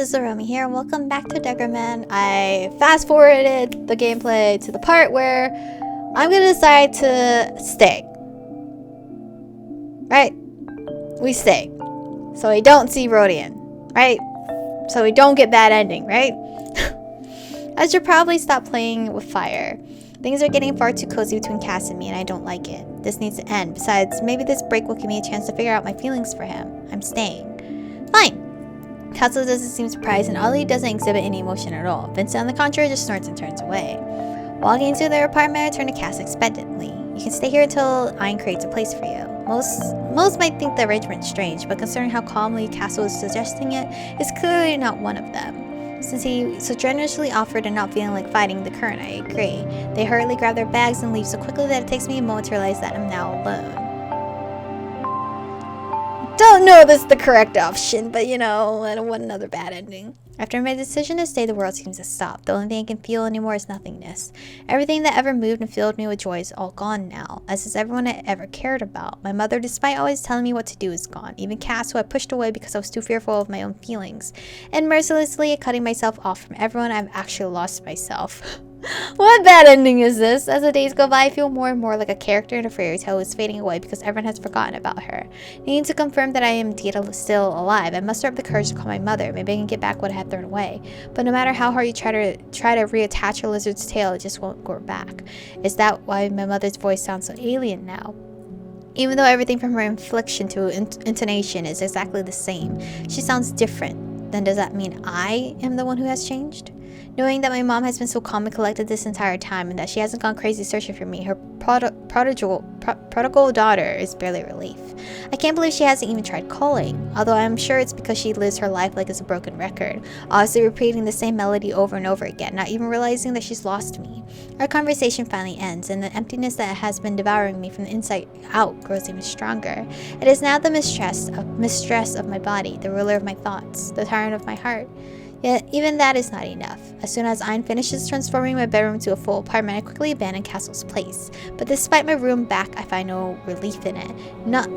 is Aromie here, and welcome back to Degraman. I fast forwarded the gameplay to the part where I'm gonna decide to stay. Right? We stay. So we don't see Rodian. Right? So we don't get bad ending, right? I should probably stop playing with fire. Things are getting far too cozy between Cass and me, and I don't like it. This needs to end. Besides, maybe this break will give me a chance to figure out my feelings for him. I'm staying. Fine. Cassel doesn't seem surprised, and Ollie doesn't exhibit any emotion at all. Vincent, on the contrary, just snorts and turns away. Walking into their apartment, I turn to Cass expectantly. You can stay here until Ein creates a place for you. Most might think the arrangement strange, but considering how calmly Cassel is suggesting it, it's clearly not one of them. Since he so generously offered and not feeling like fighting the current, I agree. They hurriedly grab their bags and leave so quickly that it takes me a moment to realize that I'm now alone. Don't know this is the correct option, but you know, I don't want another bad ending. After my decision to stay, the world seems to stop. The only thing I can feel anymore is nothingness. Everything that ever moved and filled me with joy is all gone now, as is everyone I ever cared about. My mother, despite always telling me what to do, is gone. Even Cass, who I pushed away because I was too fearful of my own feelings. And mercilessly cutting myself off from everyone, I've actually lost myself. What bad ending is this? As the days go by, I feel more and more like a character in a fairy tale who is fading away because everyone has forgotten about her. Needing to confirm that I am indeed still alive, I muster up the courage to call my mother. Maybe I can get back what I had thrown away. But no matter how hard you try to reattach a lizard's tail, it just won't grow back. Is that why my mother's voice sounds so alien now? Even though everything from her inflection to intonation is exactly the same, she sounds different. Then does that mean I am the one who has changed? Knowing that my mom has been so calm and collected this entire time and that she hasn't gone crazy searching for me, her prodigal daughter is barely a relief. I can't believe she hasn't even tried calling, although I'm sure it's because she lives her life like it's a broken record, obviously repeating the same melody over and over again, not even realizing that she's lost me. Our conversation finally ends, and the emptiness that has been devouring me from the inside out grows even stronger. It is now the mistress of my body, the ruler of my thoughts, the tyrant of my heart. Yet, even that is not enough. As soon as Ein finishes transforming my bedroom to a full apartment, I quickly abandon Cassel's place. But despite my room back, I find no relief in it.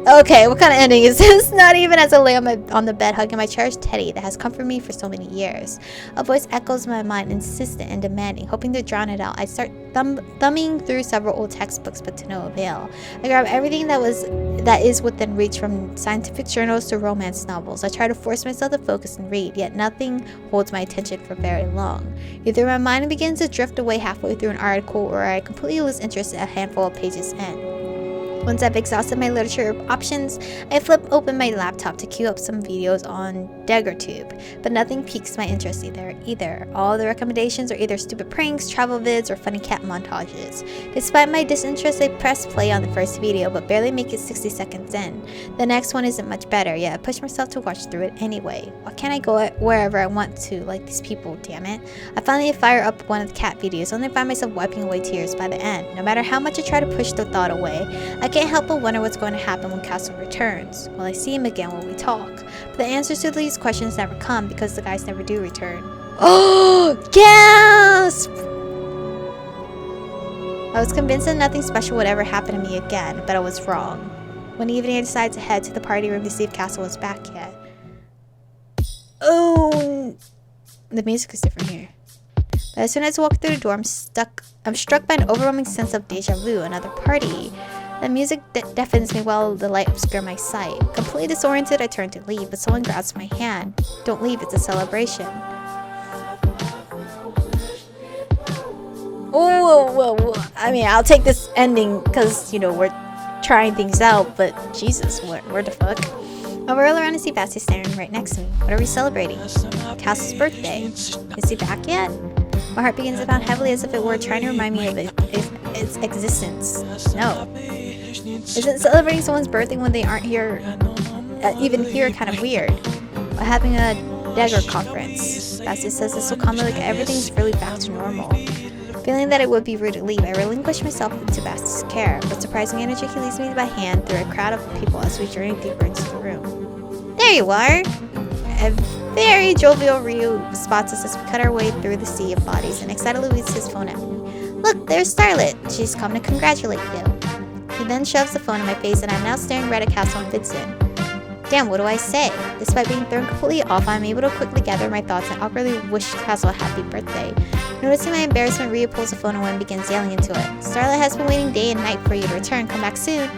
Okay, what kind of ending is this? Not even as I lay on the bed hugging my cherished teddy that has comforted me for so many years. A voice echoes in my mind, insistent and demanding. Hoping to drown it out, I start thumbing through several old textbooks, but to no avail. I grab everything that is within reach, from scientific journals to romance novels. I try to force myself to focus and read, yet nothing holds my attention for very long. Either my mind begins to drift away halfway through an article, or I completely lose interest a handful of pages in. Once I've exhausted my literature options, I flip open my laptop to queue up some videos on DegraTube, but nothing piques my interest either. All the recommendations are either stupid pranks, travel vids, or funny cat montages. Despite my disinterest, I press play on the first video, but barely make it 60 seconds in. The next one isn't much better, yet I push myself to watch through it anyway. Why can't I go wherever I want to, like these people, damn it? I finally fire up one of the cat videos, only find myself wiping away tears by the end. No matter how much I try to push the thought away, I can't help but wonder what's going to happen when Cassel returns. Will I see him again when we talk? But the answers to these questions never come because the guys never do return. Oh, gasp! I was convinced that nothing special would ever happen to me again, but I was wrong. One evening I decided to head to the party room to see if Cassel was back yet. Oh, the music is different here. But as soon as I walk through the door, I'm struck by an overwhelming sense of deja vu, another party. The music deafens me while the light obscures my sight. Completely disoriented, I turn to leave, but someone grabs my hand. Don't leave, it's a celebration. Oh, I mean, I'll take this ending because, you know, we're trying things out, but Jesus, where the fuck? I whirl around and see Basti staring right next to me. What are we celebrating? Cassel's birthday. Is he back yet? My heart begins to pound heavily as if it were trying to remind me of its existence. No. Isn't celebrating someone's birthday when they aren't here, even here, kind of weird? By having a Dagger conference, Basti says this so calmly, like everything's really back to normal. Feeling that it would be rude to leave, I relinquish myself into Basti's care. With surprising energy, he leads me by hand through a crowd of people as we journey deeper into the room. There you are! A very jovial Ryu spots us as we cut our way through the sea of bodies and excitedly leaves his phone at me. Look, there's Starlet! She's come to congratulate you. He then shoves the phone in my face, and I'm now staring right at Cassel and Vincent. Damn, what do I say? Despite being thrown completely off, I'm able to quickly gather my thoughts and awkwardly wish Cassel a happy birthday. Noticing my embarrassment, Rhea pulls the phone away and begins yelling into it. Starlight has been waiting day and night for you to return. Come back soon.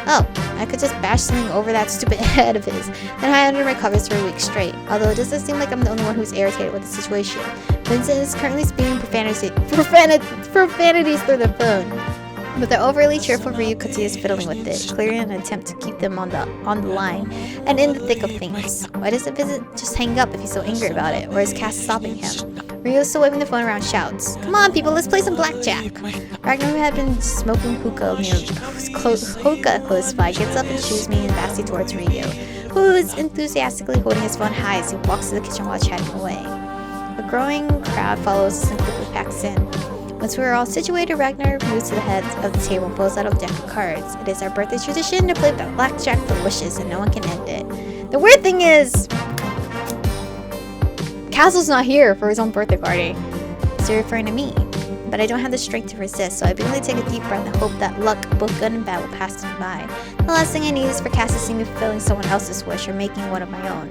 Oh, I could just bash something over that stupid head of his, then hide under my covers for a week straight. Although it doesn't seem like I'm the only one who's irritated with the situation. Vincent is currently spewing profanities through the phone. But the overly cheerful Ryu continues fiddling with it, clearly an attempt to keep them on the line and in the thick of things. Why doesn't Vincent just hang up if he's so angry about it, or is Cass stopping him? Ryu is still waving the phone around, shouts, "Come on, people, let's play some blackjack." Ragnar, who had been smoking hookah close by, gets up and shoos me and Vassy towards Ryu, who is enthusiastically holding his phone high as he walks to the kitchen while chatting away. A growing crowd follows us and quickly packs in. Once we are all situated, Ragnar moves to the head of the table and pulls out a deck of cards. It is our birthday tradition to play blackjack for wishes, and no one can end it. The weird thing is, Cassel's not here for his own birthday party. Is he referring to me? But I don't have the strength to resist, so I barely take a deep breath and hope that luck, both good and bad, will pass me by. The last thing I need is for Cass to see me fulfilling someone else's wish or making one of my own.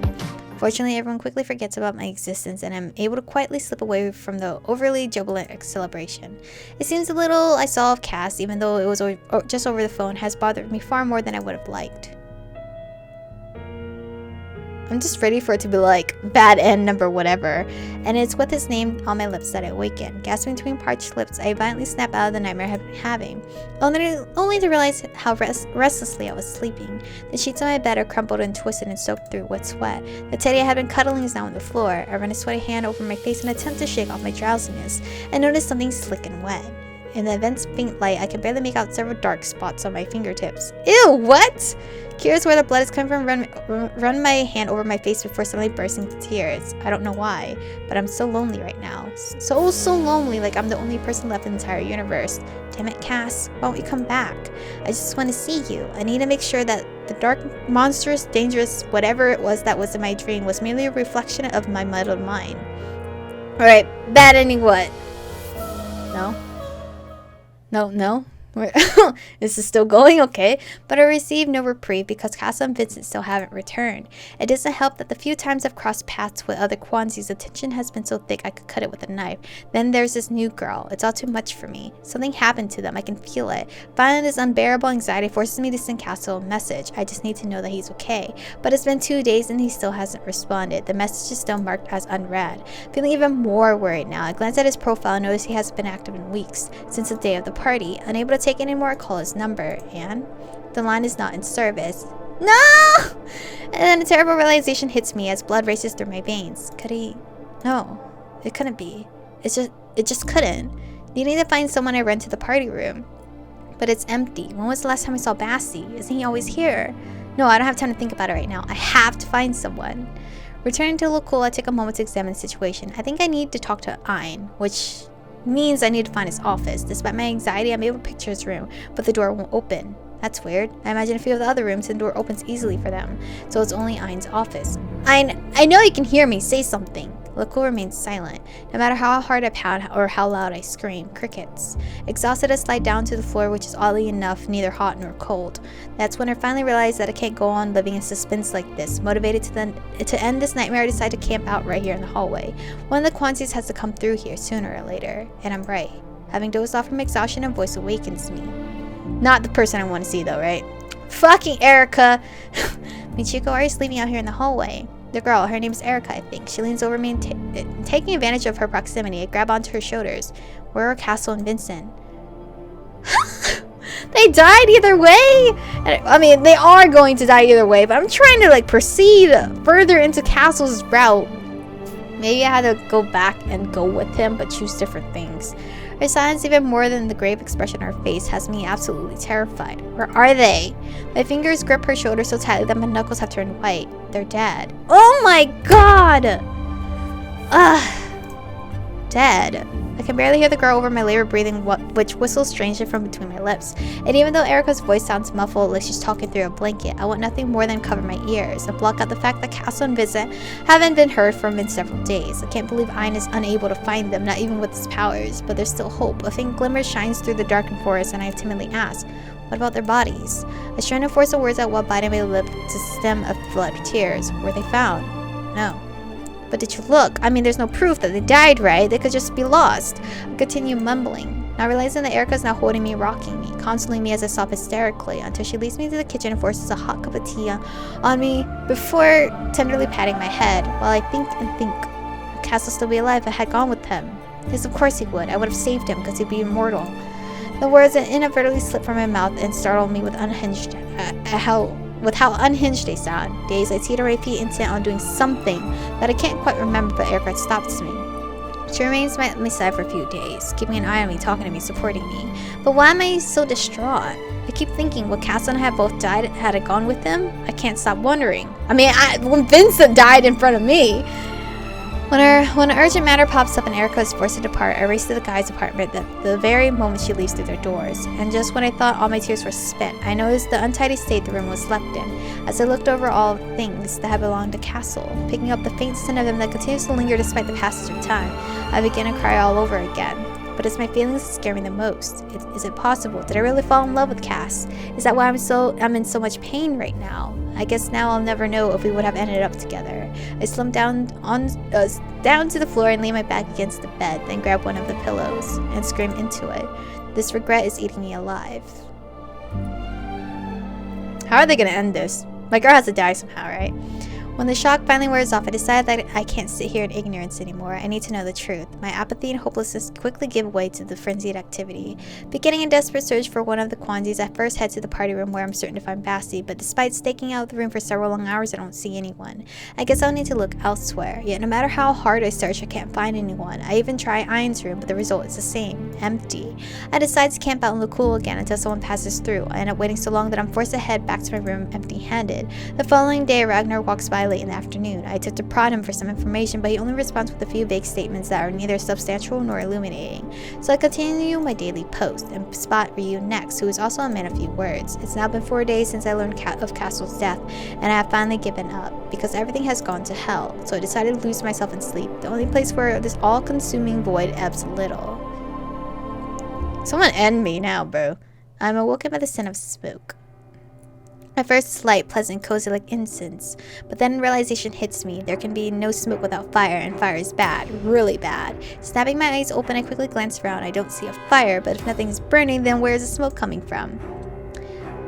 Fortunately, everyone quickly forgets about my existence, and I'm able to quietly slip away from the overly jubilant celebration. It seems the little I saw of Cass, even though it was just over the phone, has bothered me far more than I would have liked. I'm just ready for it to be like, bad end number whatever, and it's with his name on my lips that I awaken. Gasping between parched lips, I violently snap out of the nightmare I've been having, only to realize how restlessly I was sleeping. The sheets on my bed are crumpled and twisted and soaked through wet sweat. The teddy I had been cuddling is now on the floor. I run a sweaty hand over my face in an attempt to shake off my drowsiness, and notice something slick and wet. In the event's faint light, I can barely make out several dark spots on my fingertips. Ew, what? Curious where the blood is coming from, run my hand over my face before suddenly bursting into tears. I don't know why, but I'm so lonely right now. So lonely, like I'm the only person left in the entire universe. Damn it, Cass, why won't you come back? I just want to see you. I need to make sure that the dark, monstrous, dangerous, whatever it was that was in my dream was merely a reflection of my muddled mind. Alright, bad ending what? No? No? This is still going okay, but I received no reprieve because Cassel and Vincent still haven't returned. It doesn't help that the few times I've crossed paths with other Kwanzis, the tension has been so thick I could cut it with a knife. Then there's this new girl. It's all too much for me. Something happened to them. I can feel it. Finally, this unbearable anxiety forces me to send Cassel a message. I just need to know that he's okay. But it's been 2 days and he still hasn't responded. The message is still marked as unread. Feeling even more worried now, I glance at his profile and notice he hasn't been active in weeks, since the day of the party. Unable to take any more, I call his number, and the line is not in service. No! And then a terrible realization hits me as blood races through my veins. Could he? No, it couldn't be. It just couldn't. Needing to find someone, I run to the party room, but it's empty. When was the last time I saw Bassy? Isn't he always here? No, I don't have time to think about it right now. I have to find someone. Returning to Lokul, I take a moment to examine the situation. I think I need to talk to Ein, which means I need to find his office. Despite my anxiety, I'm able to picture his room, but the door won't open. That's weird. I imagine a few of the other rooms and the door opens easily for them, so it's only Ein's office. Ein, I know you can hear me. Say something. Lokul remains silent. No matter how hard I pound or how loud I scream, crickets. Exhausted, I slide down to the floor, which is oddly enough neither hot nor cold. That's when I finally realize that I can't go on living in suspense like this. Motivated to end this nightmare, I decide to camp out right here in the hallway. One of the Kwanzis has to come through here sooner or later, and I'm right. Having dozed off from exhaustion, a voice awakens me. Not the person I want to see though, right? Fucking Erica! Michiko, are you sleeping out here in the hallway? The girl, her name's Erica, I think. She leans over me and taking advantage of her proximity, I grab onto her shoulders. Where are Cassel and Vincent? They died either way! I mean, they are going to die either way, but I'm trying to proceed further into Cassel's route. Maybe I had to go back and go with him, but choose different things. Her silence, even more than the grave expression on her face, has me absolutely terrified. Where are they? My fingers grip her shoulder so tightly that my knuckles have turned white. They're dead. Oh my god! Dead. I can barely hear the girl over my labor breathing, which whistles strangely from between my lips. And even though Erica's voice sounds muffled like she's talking through a blanket, I want nothing more than cover my ears and block out the fact that Cassel and Vincent haven't been heard from in several days. I can't believe Ein is unable to find them, not even with his powers, but there's still hope. A faint glimmer shines through the darkened forest, and I timidly ask, What about their bodies? I was trying to force the words out while biting my lip to stem a flood of tears. Were they found? No. But did you look? I mean, there's no proof that they died, right? They could just be lost. I continue mumbling, not realizing that Erica's now holding me, rocking me, consoling me as I sob hysterically, until she leads me to the kitchen and forces a hot cup of tea on me before tenderly patting my head, while I think and think. Would Cassel still be alive if I had gone with him? Yes, of course he would. I would have saved him because he'd be immortal. The words inadvertently slipped from my mouth and startled me with how unhinged they sound. Dazed, I teeter my feet, intent on doing something that I can't quite remember, but Erica stops me. She remains by my side for a few days, keeping an eye on me, talking to me, supporting me. But why am I so distraught? I keep thinking, would Cassel and I have both died had I gone with him? I can't stop wondering. I mean, when Vincent died in front of me. When urgent matter pops up and Erica is forced to depart, I race to the guy's apartment the very moment she leaves through their doors. And just when I thought all my tears were spent, I noticed the untidy state the room was left in, as I looked over all things that had belonged to Cassel, picking up the faint scent of them that continues to linger despite the passage of time. I began to cry all over again. But it's my feelings that scare me the most. Is it possible? Did I really fall in love with Cass? Is that why I'm in so much pain right now? I guess now I'll never know if we would have ended up together. I slumped down to the floor and lay my back against the bed, then grabbed one of the pillows and screamed into it. This regret is eating me alive. How are they gonna end this? My girl has to die somehow, right? When the shock finally wears off, I decide that I can't sit here in ignorance anymore. I need to know the truth. My apathy and hopelessness quickly give way to the frenzied activity. Beginning a desperate search for one of the quantities, I first head to the party room where I'm certain to find Basti, but despite staking out the room for several long hours, I don't see anyone. I guess I'll need to look elsewhere. Yet no matter how hard I search, I can't find anyone. I even try Iron's room, but the result is the same. Empty. I decide to camp out and look cool again until someone passes through. I end up waiting so long that I'm forced to head back to my room empty-handed. The following day, Ragnar walks by late in the afternoon. I attempt to prod him for some information, but he only responds with a few vague statements that are neither substantial nor illuminating. So I continue my daily post and spot Ryu next, who is also a man of few words. It's now been 4 days since I learned of Cassel's death, and I have finally given up, because everything has gone to hell. So I decided to lose myself in sleep, the only place where this all-consuming void ebbs a little. Someone end me now, bro. I'm awoken by the scent of smoke. At first, light, pleasant, cozy like incense, but then realization hits me. There can be no smoke without fire, and fire is bad, really bad. Snapping my eyes open, I quickly glance around. I don't see a fire, but if nothing's burning, then where is the smoke coming from?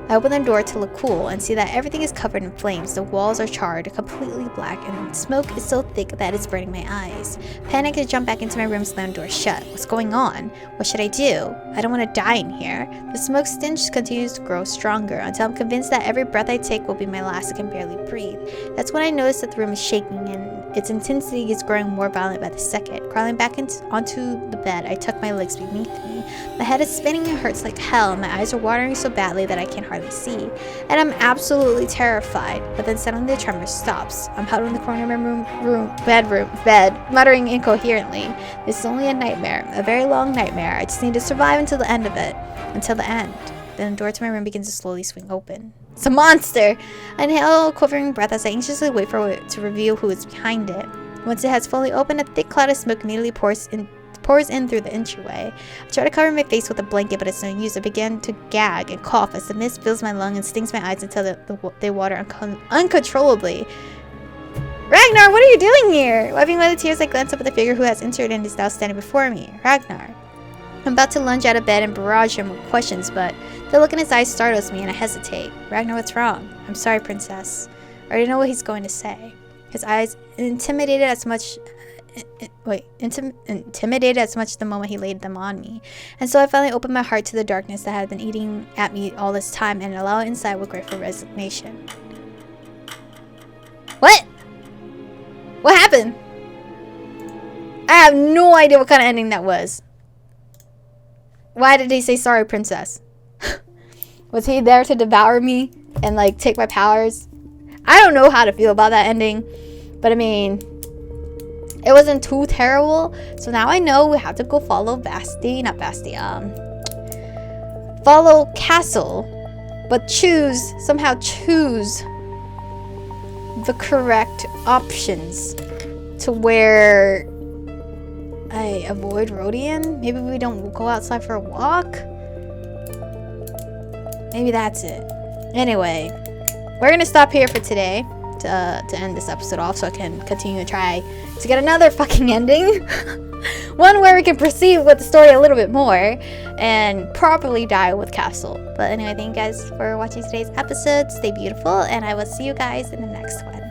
I open the door to look cool and see that everything is covered in flames. The walls are charred, completely black, and smoke is so thick that it's burning my eyes. Panic to jump back into my room, slam the door shut. What's going on? What should I do? I don't want to die in here. The smoke stench continues to grow stronger until I'm convinced that every breath I take will be my last. I can barely breathe. That's when I notice that the room is shaking and its intensity is growing more violent by the second. Crawling back onto the bed, I tuck my legs beneath me. My head is spinning and hurts like hell, and my eyes are watering so badly that I can hardly see. And I'm absolutely terrified, but then suddenly the tremor stops. I'm huddled in the corner of my bed, muttering incoherently. This is only a nightmare, a very long nightmare. I just need to survive until the end of it. Until the end. Then the door to my room begins to slowly swing open. It's a monster! I inhale a quivering breath as I anxiously wait for it to reveal who is behind it. Once it has fully opened, a thick cloud of smoke immediately pours in through the entryway. I try to cover my face with a blanket, but it's no use. I begin to gag and cough as the mist fills my lung and stings my eyes until they water uncontrollably. Ragnar, what are you doing here? Wiping away the tears, I glance up at the figure who has entered and is now standing before me. Ragnar. I'm about to lunge out of bed and barrage him with questions, but the look in his eyes startles me and I hesitate. Ragnar, what's wrong? I'm sorry, princess. I already know what he's going to say. His eyes intimidated as much the moment he laid them on me. And so I finally opened my heart to the darkness that had been eating at me all this time and allow it inside with grateful resignation. What? What happened? I have no idea what kind of ending that was. Why did he say sorry, princess? Was he there to devour me and like take my powers? I don't know how to feel about that ending, but I mean, it wasn't too terrible. So now I know we have to go follow follow Cassel, but somehow choose the correct options to where I avoid Rodian. Maybe we don't go outside for a walk. Maybe that's it. Anyway, we're gonna stop here for today to end this episode off so I can continue to try to get another fucking ending. One where we can proceed with the story a little bit more and properly die with Cassel. But anyway, thank you guys for watching today's episode. Stay beautiful, and I will see you guys in the next one.